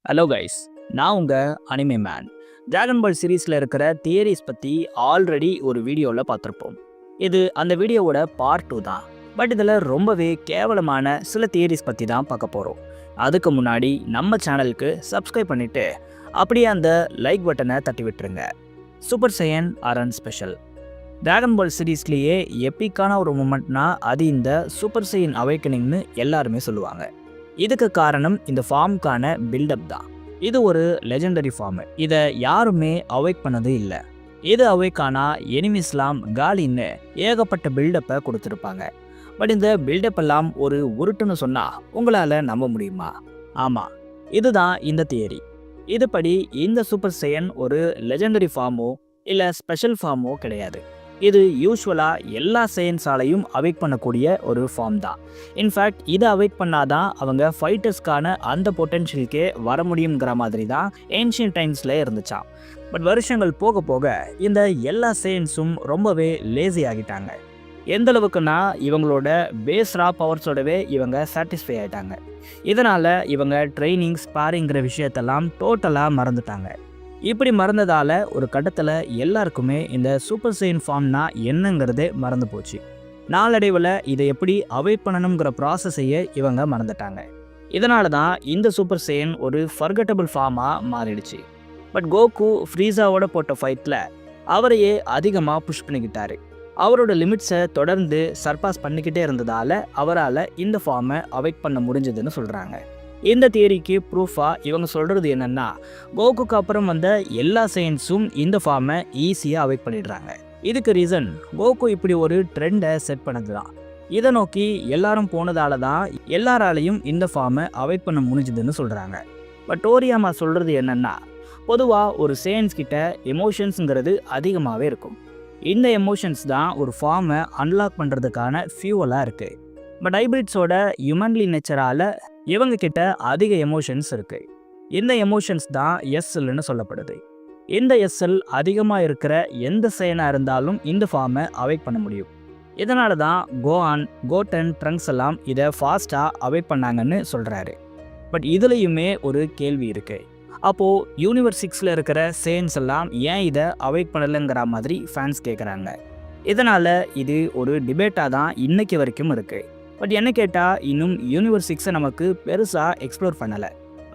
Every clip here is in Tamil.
ஹலோ கைஸ், நான் உங்கள் அனிமே மேன். டிராகன் பால் சீரீஸில் இருக்கிற தியரிஸ் பற்றி ஆல்ரெடி ஒரு வீடியோவில் பார்த்துருப்போம். இது அந்த வீடியோவோட பார்ட் 2 தான். பட் இதில் ரொம்பவே கேவலமான சில தியரிஸ் பற்றி தான் பார்க்க போகிறோம். அதுக்கு முன்னாடி நம்ம சேனலுக்கு சப்ஸ்கிரைப் பண்ணிவிட்டு அப்படியே அந்த லைக் பட்டனை தட்டி விட்டுருங்க. சூப்பர் சையன் அரன் ஸ்பெஷல். டிராகன் பால் சீரீஸ்லேயே எப்பிக்கான ஒரு மூமெண்ட்னா அது இந்த சூப்பர் சையன் அவேக்கனிங்னு எல்லாருமே சொல்லுவாங்க. இதுக்கு காரணம் இந்த ஃபார்முக்கான பில்டப் தான். இது ஒரு லெஜெண்டரி ஃபார்மு. இதை யாருமே அவேக் பண்ணது இல்லை. இது அவேக் ஆனால் எனிமிஸ்லாம் காலின்னு ஏகப்பட்ட பில்டப்பை கொடுத்துருப்பாங்க. பட் இந்த பில்டப் எல்லாம் ஒரு உருட்டுன்னு சொன்னால் உங்களால் நம்ப முடியுமா? ஆமாம், இதுதான் இந்த தியரி. இதுபடி இந்த சூப்பர் சையன் ஒரு லெஜெண்டரி ஃபார்மோ இல்லை ஸ்பெஷல் ஃபார்மோ கிடையாது. இது யூஸ்வலாக எல்லா சயின்ஸாலையும் அவேக் பண்ணக்கூடிய ஒரு ஃபார்ம் தான். இன்ஃபேக்ட் இதை அவேக் பண்ணாதான் அவங்க ஃபைட்டர்ஸ்க்கான அந்த பொட்டென்ஷியலுக்கே வர முடியுங்கிற மாதிரி தான் ஏன்ஷியன்ட் டைம்ஸில் இருந்துச்சான். பட் வருஷங்கள் போக போக இந்த எல்லா சயின்ஸும் ரொம்பவே லேசி ஆகிட்டாங்க. எந்த அளவுக்குன்னா இவங்களோட பேஸ் ரா பவர்ஸோடவே இவங்க சாட்டிஸ்ஃபை ஆகிட்டாங்க. இதனால் இவங்க ட்ரைனிங் ஸ்பாரிங்கிற விஷயத்தெல்லாம் டோட்டலாக மறந்துட்டாங்க. இப்படி மறந்ததால் ஒரு கட்டத்தில் எல்லாருக்குமே இந்த சூப்பர் சையன் ஃபார்ம்னா என்னங்கிறதே மறந்து போச்சு. நாளடைவில் இதை எப்படி அவாய்ட் பண்ணணுங்கிற ப்ராசஸையே இவங்க மறந்துட்டாங்க. இதனால தான் இந்த சூப்பர் சையன் ஒரு ஃபர்கட்டபிள் ஃபார்மாக மாறிடுச்சு. பட் கோகு ஃப்ரீஸாவோட போட்ட ஃபைட்டில் அவரையே அதிகமாக புஷ் பண்ணிக்கிட்டாரு. அவரோட லிமிட்ஸை தொடர்ந்து சர்பாஸ் பண்ணிக்கிட்டே இருந்ததால் அவரால் இந்த ஃபார்மை அவாய்ட் பண்ண முடிஞ்சதுன்னு சொல்கிறாங்க. இந்த தியரிக்கு ப்ரூஃபாக இவங்க சொல்கிறது என்னென்னா, கோகுக்கு அப்புறம் வந்த எல்லா சயின்ஸும் இந்த ஃபார்மை ஈஸியாக அவாய்ட் பண்ணிடுறாங்க. இதுக்கு ரீசன் கோகு இப்படி ஒரு ட்ரெண்டை செட் பண்ணது தான். இதை நோக்கி எல்லாரும் போனதால தான் எல்லாராலையும் இந்த ஃபார்மை அவாய்ட் பண்ண முடிஞ்சுதுன்னு சொல்கிறாங்க. பட் டோரியாமா சொல்கிறது என்னென்னா, பொதுவாக ஒரு சயின்ஸ் கிட்ட எமோஷன்ஸுங்கிறது அதிகமாகவே இருக்கும். இந்த எமோஷன்ஸ் தான் ஒரு ஃபார்மை அன்லாக் பண்ணுறதுக்கான ஃபியூவலாக இருக்குது. பட் ஹைபிரிட்ஸோட ஹியூமன்லி நேச்சரால் இவங்க கிட்ட அதிக எமோஷன்ஸ் இருக்கு. இந்த எமோஷன்ஸ் தான் எஸ்எல்னு சொல்லப்படுது. இந்த எஸ்எல் அதிகமாக இருக்கிற எந்த சைனாக இருந்தாலும் இந்த ஃபார்மை அவாய்ட் பண்ண முடியும். இதனால தான் கோஆன், கோட்டன், ட்ரங்க்ஸ் எல்லாம் இதை ஃபாஸ்ட்டாக அவாய்ட் பண்ணாங்கன்னு சொல்கிறாரு. பட் இதுலேயுமே ஒரு கேள்வி இருக்கு. அப்போது யூனிவர்ஸ் 6ல் இருக்கிற சயின்ஸ் எல்லாம் ஏன் இதை அவாய்ட் பண்ணலைங்கிற மாதிரி ஃபேன்ஸ் கேட்குறாங்க. இதனால் இது ஒரு டிபேட்டாக தான் இன்னைக்கு வரைக்கும் இருக்குது. பட் என்ன கேட்டால் இன்னும் யூனிவர்ஸ் 6 நமக்கு பெருசாக எக்ஸ்ப்ளோர் பண்ணலை.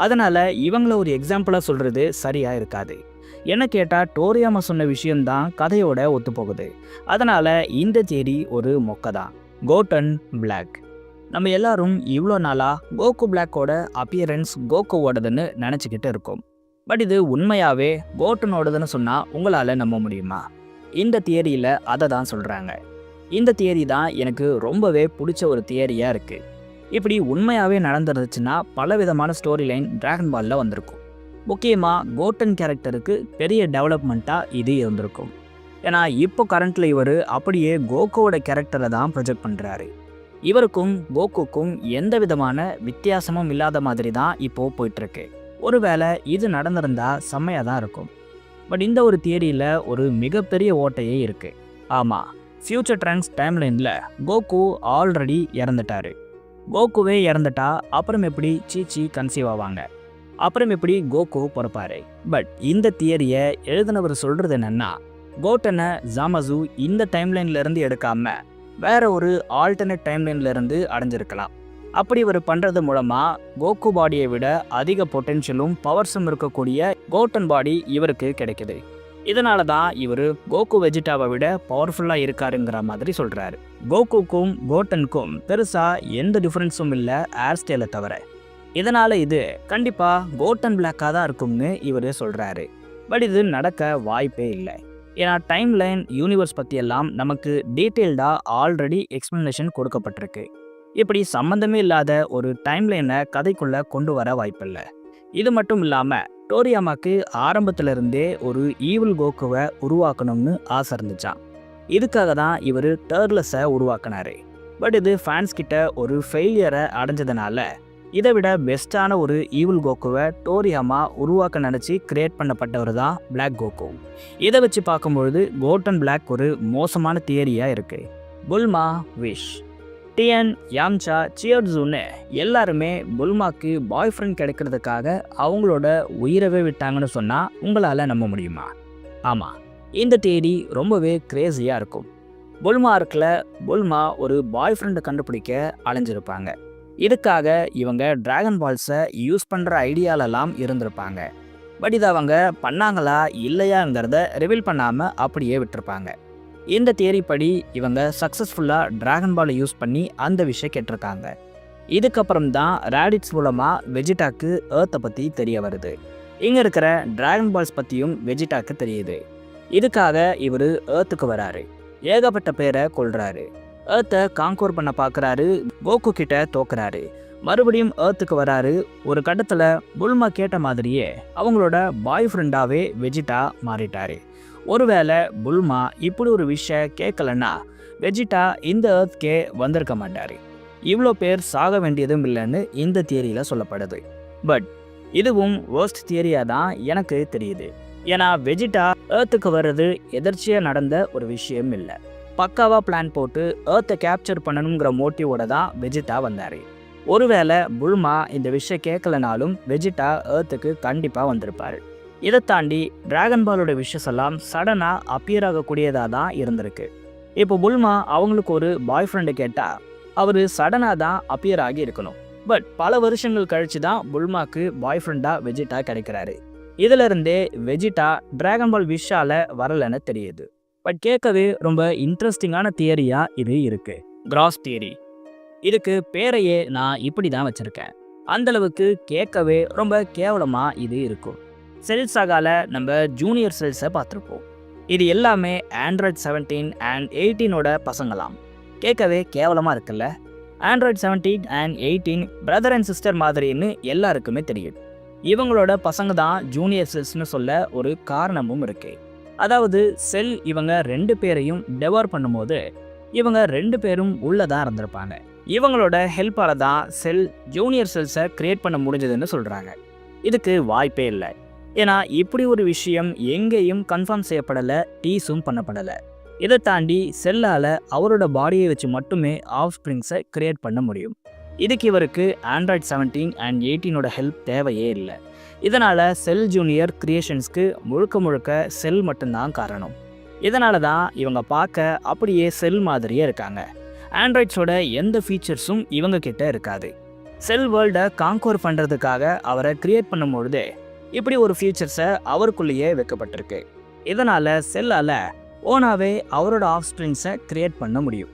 அதனால் இவங்கள ஒரு எக்ஸாம்பிளாக சொல்கிறது சரியாக இருக்காது. என்ன கேட்டால் டோரியாமா சொன்ன விஷயம்தான் கதையோட ஒத்து போகுது. அதனால் இந்த தியரி ஒரு மொக்க தான். கோட்டன் பிளாக். நம்ம எல்லாரும் இவ்வளோ நாளாக கோகு பிளாக்கோட அப்பியரன்ஸ் கோகுவோடதுன்னு நினச்சிக்கிட்டு இருக்கோம். பட் இது உண்மையாகவே கோட்டனோடதுன்னு சொன்னால் உங்களால் நம்ப முடியுமா? இந்த தியரியில் அதை தான் சொல்கிறாங்க. இந்த தியரி தான் எனக்கு ரொம்பவே பிடிச்ச ஒரு தியரியாக இருக்குது. இப்படி உண்மையாகவே நடந்துருந்துச்சுன்னா பலவிதமான ஸ்டோரி லைன் டிராகன் பாலில் வந்திருக்கும். முக்கியமாக கோட்டன் கேரக்டருக்கு பெரிய டெவலப்மெண்ட்டாக இது இருந்திருக்கும். ஏன்னா இப்போ கரண்ட்டில் இவர் அப்படியே கோகுவோட கேரக்டரை தான் ப்ரொஜெக்ட் பண்ணுறாரு. இவருக்கும் கோகுக்கும் எந்த விதமான வித்தியாசமும் இல்லாத மாதிரி தான் இப்போது போயிட்டுருக்கு. ஒருவேளை இது நடந்திருந்தால் செம்மையாக தான் இருக்கும். பட் இந்த ஒரு தியரியில் ஒரு மிகப்பெரிய ஓட்டையே இருக்குது. ஆமாம், ஃபியூச்சர் ட்ராங்க்ஸ் டைம்லைனில் கோகு ஆல்ரெடி இறந்துட்டார். கோகுவே இறந்துட்டா அப்புறம் எப்படி சீச்சி கன்சீவ் ஆவாங்க? அப்புறம் எப்படி கோகு பிறப்பாரு? பட் இந்த தியரியை எழுதினவர் சொல்கிறது என்னென்னா, கோட்டனை ஜாமசு இந்த டைம்லைன்லேருந்து எடுக்காமல் வேற ஒரு ஆல்டர்னேட் டைம்லைன்லேருந்து அடைஞ்சிருக்கலாம். அப்படி இவர் பண்ணுறது மூலமாக கோகு பாடியை விட அதிக பொட்டென்ஷியலும் பவர்ஸும் இருக்கக்கூடிய கோட்டன் பாடி இவருக்கு கிடைக்குது. இதனால தான் இவர் கோகு வெஜிடாவை விட பவர்ஃபுல்லாக இருக்காருங்கிற மாதிரி சொல்கிறாரு. கோகுக்கும் கோட்டனுக்கும் பெருசாக எந்த டிஃப்ரென்ஸும் இல்லை ஹேர் ஸ்டைலை தவிர. இதனால் இது கண்டிப்பாக கோட்டன் பிளாக்காக தான் இருக்கும்னு இவர் சொல்கிறாரு. பட் இது நடக்க வாய்ப்பே இல்லை. ஏன்னா டைம் லைன் யூனிவர்ஸ் பற்றியெல்லாம் நமக்கு டீட்டெயில்டாக ஆல்ரெடி எக்ஸ்ப்ளனேஷன் கொடுக்கப்பட்டிருக்கு. இப்படி சம்மந்தமே இல்லாத ஒரு டைம்லைனை கதைக்குள்ளே கொண்டு வர வாய்ப்பில்லை. இது மட்டும் இல்லாமல் டோரியாமாக்கு ஆரம்பத்திலிருந்தே ஒரு ஈவில் கோகுவை உருவாக்கணும்னு ஆசை இருந்துச்சான். இதுக்காக தான் இவர் டர்லஸை உருவாக்கினார். பட் இது ஃபேன்ஸ் கிட்ட ஒரு ஃபெயிலியரை அடைஞ்சதுனால இதை விட பெஸ்ட்டான ஒரு ஈவில் கோகுவை டோரியாமா உருவாக்க நினச்சி கிரியேட் பண்ணப்பட்டவர் தான் பிளாக் கோகு. இதை வச்சு பார்க்கும்பொழுது கோட்டன் பிளாக் ஒரு மோசமான தியரியாக இருக்குது. Bulma wish. டியன், யாம்சா, சியோட்ஸுன்னு எல்லாருமே புல்மாக்கு பாய் ஃப்ரெண்ட் கிடைக்கிறதுக்காக அவங்களோட உயிரவே விட்டாங்கன்னு சொன்னால் உங்களால் நம்ப முடியுமா? ஆமாம், இந்த தேதி ரொம்பவே கிரேஸியாக இருக்கும். புல்மா இருக்கில் புல்மா ஒரு பாய் ஃப்ரெண்டை கண்டுபிடிக்க அலைஞ்சிருப்பாங்க. இதுக்காக இவங்க டிராகன் பால்ஸை யூஸ் பண்ணுற ஐடியாலெல்லாம் இருந்திருப்பாங்க. பட் இதை அவங்க பண்ணாங்களா இல்லையாங்கிறத ரிவீல் பண்ணாமல் அப்படியே விட்டுருப்பாங்க. இந்த தியரி படி இவங்க சக்ஸஸ்ஃபுல்லாக டிராகன் பாலை யூஸ் பண்ணி அந்த விஷயம் கேட்டிருக்காங்க. இதுக்கப்புறம் தான் ரேடிட்ஸ் மூலமாக வெஜிடாக்கு ஏர்த்தை பற்றி தெரிய வருது. இங்கே இருக்கிற டிராகன் பால்ஸ் பற்றியும் வெஜிடாக்கு தெரியுது. இதுக்காக இவர் ஏர்த்துக்கு வராரு. ஏகப்பட்ட பேரை கொல்றாரு. ஏர்த்தை காங்கோர் பண்ண பார்க்குறாரு. கோகு கிட்ட தோக்குறாரு. மறுபடியும் ஏர்த்துக்கு வராரு. ஒரு கட்டத்தில் புல்மா கேட்ட மாதிரியே அவங்களோட பாய் ஃப்ரெண்டாகவே வெஜிடா மாறிட்டாரு. ஒருவேளை புல்மா இப்படி ஒரு விஷயம் கேட்கலன்னா வெஜிடா இந்த ஏர்த்கே வந்திருக்க மாட்டார். இவ்வளோ பேர் சாக வேண்டியதும் இல்லைன்னு இந்த தியரியில் சொல்லப்படுது. பட் இதுவும் வேர்ஸ்ட் தியரியாக தான் எனக்கு தெரியுது. ஏன்னா வெஜிடா ஏர்த்துக்கு வர்றது எதர்ச்சியாக நடந்த ஒரு விஷயம் இல்லை. பக்காவாக பிளான் போட்டு ஏர்த்தை கேப்சர் பண்ணணுங்கிற மோட்டிவோட தான் வெஜிடா வந்தார். ஒருவேளை புல்மா இந்த விஷயம் கேட்கலனாலும் வெஜிடா ஏர்த்துக்கு கண்டிப்பாக வந்திருப்பார். இதை தாண்டி டிராகன் பாலோட விஷஸ் எல்லாம் சடனாக அப்பியர் ஆகக்கூடியதாக தான் இருந்திருக்கு. இப்போ புல்மா அவங்களுக்கு ஒரு பாய் ஃப்ரெண்டு கேட்டால் அவர் சடனாக தான் அப்பியர் ஆகி இருக்கணும். பட் பல வருஷங்கள் கழித்து தான் புல்மாக்கு பாய் ஃப்ரெண்டாக வெஜிடா கிடைக்கிறாரு. இதிலிருந்தே வெஜிடா டிராகன் பால் விஷால வரலன்னு தெரியுது. பட் கேட்கவே ரொம்ப இன்ட்ரெஸ்டிங்கான தியரியாக இது இருக்குது. Cross theory. இதுக்கு பேரையே நான் இப்படி தான் வச்சுருக்கேன். அந்தளவுக்கு கேட்கவே ரொம்ப கேவலமாக இது இருக்கும். செல் சாகால நம்ம ஜூனியர் செல்ஸை பார்த்துருப்போம். இது எல்லாமே ஆண்ட்ராய்ட் 17 அண்ட் 18ஓட பசங்களாம். கேட்கவே கேவலமாக இருக்குல்ல? Android 17 and 18 brother and sister மாதிரின்னு எல்லாருக்குமே தெரியும். இவங்களோட பசங்க தான் ஜூனியர் செல்ஸ்னு சொல்ல ஒரு காரணமும் இருக்கு. அதாவது செல் இவங்க 2 பேரையும் டெவார் பண்ணும்போது இவங்க 2 பேரும் உள்ளதான் இருந்திருப்பாங்க. இவங்களோட ஹெல்ப்பால தான் செல் ஜூனியர் செல்ஸை கிரியேட் பண்ண முடிஞ்சதுன்னு சொல்கிறாங்க. இதுக்கு வாய்ப்பே இல்லை. ஏன்னா இப்படி ஒரு விஷயம் எங்கேயும் கன்ஃபார்ம் செய்யப்படலை, டீஸும் பண்ணப்படலை. இதை தாண்டி செல்லால் அவரோட பாடியை வச்சு மட்டுமே ஆஃப் ஸ்ப்ரிங்ஸை கிரியேட் பண்ண முடியும். இதுக்கு இவருக்கு ஆண்ட்ராய்ட் 17 அண்ட் 18ஓட ஹெல்ப் தேவையே இல்லை. இதனால் செல் ஜூனியர் கிரியேஷன்ஸ்க்கு முழுக்க முழுக்க செல் மட்டும்தான் காரணம். இதனால தான் இவங்க பார்க்க அப்படியே செல் மாதிரியே இருக்காங்க. ஆண்ட்ராய்ட்ஸோட எந்த ஃபீச்சர்ஸும் இவங்க கிட்ட இருக்காது. செல் வேர்ல்டை காங்கோர் பண்ணுறதுக்காக அவரை கிரியேட் பண்ணும்பொழுது இப்படி ஒரு ஃபீச்சர்ஸை அவருக்குள்ளேயே வைக்கப்பட்டிருக்கு. இதனால் செல்லால் ஓனாவே அவரோட ஆஃப் ஸ்ப்ரிங்ஸை கிரியேட் பண்ண முடியும்.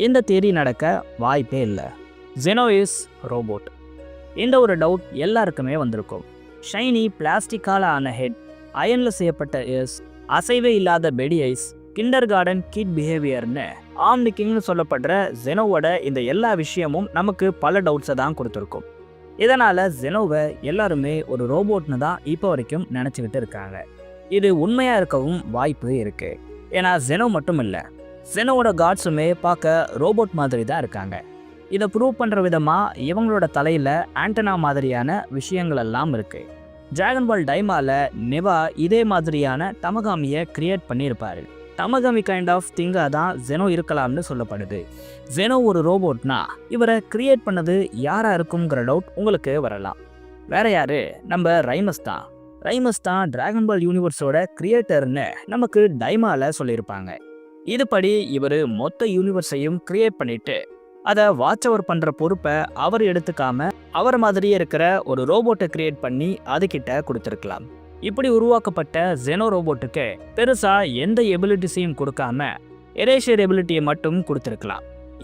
இந்த தியரி நடக்க வாய்ப்பே இல்லை. Jeno is robot. இந்த ஒரு டவுட் எல்லாருக்குமே வந்திருக்கும். ஷைனி பிளாஸ்டிக்கால் ஆன ஹெட், அயனில் செய்யப்பட்ட இயர்ஸ், அசைவே இல்லாத பெடி ஐஸ், கிண்டர் கார்டன் கிட் பிஹேவியர்னு ஆம்னிக்கிங்னு சொல்லப்படுற ஜெனோவோட இந்த எல்லா விஷயமும் நமக்கு பல டவுட்ஸை தான் கொடுத்துருக்கும். இதனால் ஜெனோவை எல்லாருமே ஒரு ரோபோட்னு தான் இப்போ வரைக்கும் நினச்சிக்கிட்டு இருக்காங்க. இது உண்மையாக இருக்கவும் வாய்ப்பு இருக்குது. ஏன்னா ஜெனோ மட்டும் இல்லை, ஜெனோவோட காட்ஸுமே பார்க்க ரோபோட் மாதிரி தான் இருக்காங்க. இதை ப்ரூவ் பண்ணுற விதமாக இவங்களோட தலையில் ஆண்டனா மாதிரியான விஷயங்கள் எல்லாம் இருக்குது. டிராகன் பால் டைமாவில் நெவா இதே மாதிரியான தமகாமியை கிரியேட் பண்ணியிருப்பார். தமகாமி கைண்ட் ஆஃப் திங்காக தான் ஜெனோ இருக்கலாம்னு சொல்லப்படுது. ஜெனோ ஒரு ரோபோட்னா இவரை கிரியேட் பண்ணது யாராக இருக்குங்கிற டவுட் உங்களுக்கு வரலாம். வேற யாரு? நம்ம ரைமஸ் தான். ரைமஸ் தான் டிராகன் பால் யூனிவர்ஸோட கிரியேட்டர்னு நமக்கு டைமாவில் சொல்லியிருப்பாங்க. இதுபடி இவர் மொத்த யூனிவர்ஸையும் கிரியேட் பண்ணிட்டு அதை வாட்ச் ஓவர் பண்ணுற பொறுப்பை அவர் எடுத்துக்காம அவர் மாதிரியே இருக்கிற ஒரு ரோபோட்டை கிரியேட் பண்ணி அதுக்கிட்ட கொடுத்துருக்கலாம். இப்படி உருவாக்கப்பட்ட ஜெனோ ரோபோட்டுக்கு பெருசாக எந்த எபிலிட்டிஸையும் கொடுக்காம எரேஷர் எபிலிட்டியை மட்டும் கொடுத்துருக்கலாம்.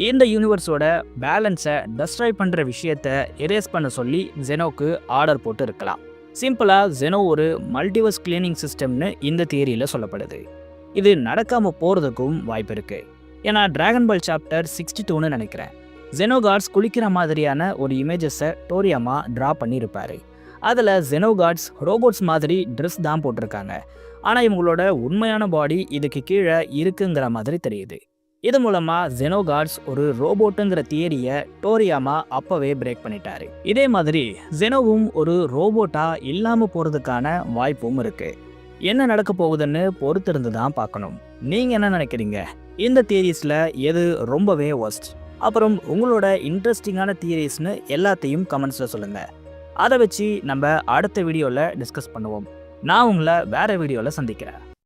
இந்த யூனிவர்ஸோட பேலன்ஸை டெஸ்ட்ராய் பண்ணுற விஷயத்தை எரேஸ் பண்ண சொல்லி ஜெனோக்கு ஆர்டர் போட்டு இருக்கலாம். சிம்பிளாக ஜெனோ ஒரு மல்டிவர்ஸ் கிளீனிங் சிஸ்டம்னு இந்த தியரியில் சொல்லப்படுது. இது நடக்காமல் போகிறதுக்கும் வாய்ப்பு இருக்குது. ஏன்னா டிராகன் பால் சாப்டர் 62ன்னு நினைக்கிறேன், ஜெனோ கார்ட்ஸ் குளிக்கிற மாதிரியான ஒரு இமேஜஸை டோரியாமா ட்ரா பண்ணியிருப்பாரு. அதில் ஜெனோ கார்ட்ஸ் ரோபோட்ஸ் மாதிரி ட்ரெஸ் தான் போட்டிருக்காங்க. ஆனால் இவங்களோட உண்மையான பாடி இதுக்கு கீழே இருக்குங்கிற மாதிரி தெரியுது. இது மூலமாக ஜெனோ கார்ட்ஸ் ஒரு ரோபோட்டுங்கிற தியரியை டோரியாமா அப்போவே பிரேக் பண்ணிட்டாரு. இதே மாதிரி ஜெனோவும் ஒரு ரோபோட்டாக இல்லாமல் போகிறதுக்கான வாய்ப்பும் இருக்குது. என்ன நடக்க போகுதுன்னு பொறுத்திருந்து தான் பார்க்கணும். நீங்கள் என்ன நினைக்கிறீங்க? இந்த தியரிஸில் எது ரொம்பவே ஒஸ்ட்? அப்புறம் உங்களோட இன்ட்ரெஸ்டிங்கான தியரிஸ்னு எல்லாத்தையும் கமெண்ட்ஸில் சொல்லுங்கள். அதை வச்சு நம்ம அடுத்த வீடியோவில் டிஸ்கஸ் பண்ணுவோம். நான் உங்களை வேறு வீடியோவில் சந்திக்கிறேன்.